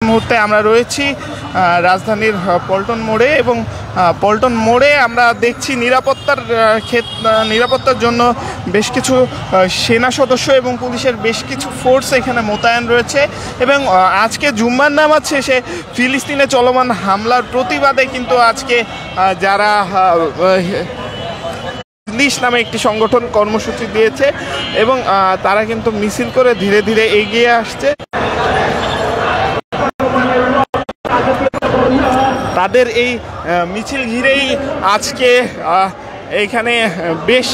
মুহূর্তে আমরা রয়েছি রাজধানীর পল্টন মোড়ে এবং পল্টন মোড়ে আমরা দেখছি নিরাপত্তার জন্য বেশ কিছু সেনা সদস্য এবং পুলিশের বেশ কিছু ফোর্স এখানে মোতায়েন রয়েছে এবং আজকে জুম্মার নামাজ শেষে ফিলিস্তিনে চলমান হামলার প্রতিবাদে কিন্তু আজকে যারা নামে একটি সংগঠন কর্মসূচি দিয়েছে এবং তারা কিন্তু মিছিল করে ধীরে ধীরে এগিয়ে আসছে। তাদের এই মিছিল ঘিরেই আজকে এইখানে বেশ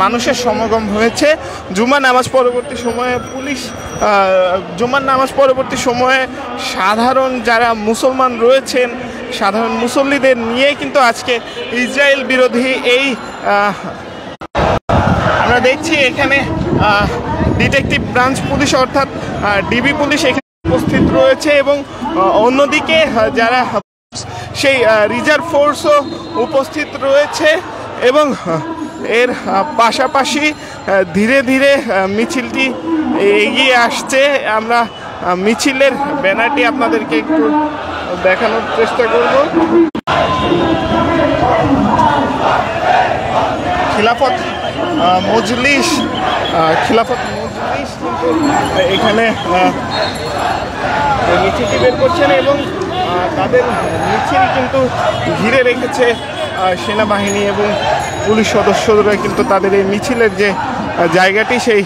মানুষের সমাগম হয়েছে। জুমার নামাজ পরবর্তী সময়ে সাধারণ যারা মুসলমান রয়েছেন, সাধারণ মুসল্লিদের নিয়ে কিন্তু আজকে ইসরায়েল বিরোধী এই আমরা দেখছি এখানে ডিটেকটিভ ব্রাঞ্চ পুলিশ অর্থাৎ ডিবি পুলিশ এখানে উপস্থিত রয়েছে এবং অন্যদিকে যারা সেই রিজার্ভ ফোর্সও উপস্থিত রয়েছে এবং এর পাশাপাশি ধীরে ধীরে মিছিলটি এগিয়ে আসছে। আমরা মিছিলের ব্যানারটি আপনাদেরকে একটু দেখানোর চেষ্টা করব। খিলাফত মজলিস কিন্তু এখানে মিছিলটি বের করছেন এবং তাদের মিছিল কিন্তু ঘিরে রেখেছে সেনাবাহিনী এবং পুলিশ সদস্যরা কিন্তু তাদের এই মিছিলের যে জায়গাটি সেই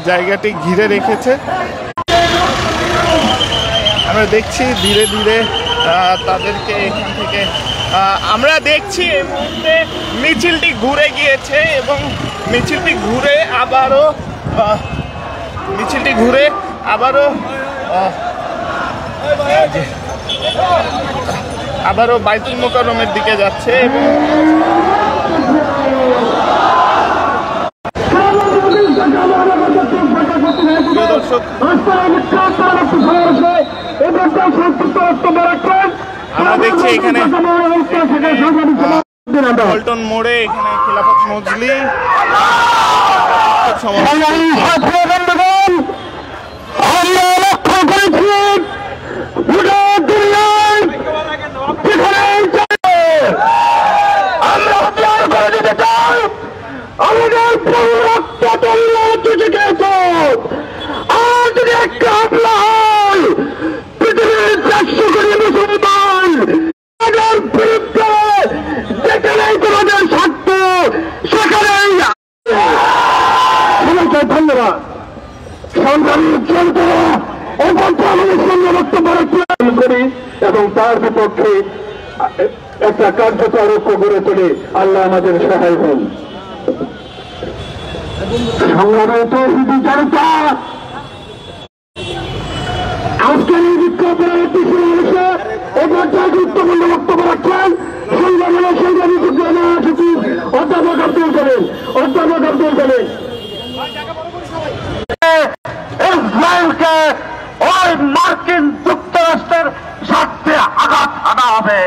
জায়গাটি ঘিরে রেখেছে। আমরা দেখছি ধীরে ধীরে তাদেরকে এখান থেকে আমরা দেখছি এই মুহূর্তে মিছিলটি ঘুরে গিয়েছে এবং মিছিলটি ঘুরে আবারও বাইতুল মোকাররমের দিকে যাচ্ছে এবং দর্শক আমরা দেখছি এখানে পল্টন মোড়ে এখানে খিলাফত মজলিস ধন্যবাদ করি এবং তার বিপক্ষে একটা কার্যকর ঐক্য গড়ে তোলে। আল্লাহ আমাদের সহায় হন। সংগ্রামিত জনতা, আজকের এই বিক্ষোভ পরবর্তী সমাবেশে এই পর্যায়ে গুরুত্বপূর্ণ বক্তব্য রাখছেন সংগ্রামী যুগ্ম মহাসচিব অধ্যাপক আব্দুল করিম। ইসরায়েলকে ওই মার্কিন যুক্তরাষ্ট্রের স্বার্থে আঘাত আনা হবে।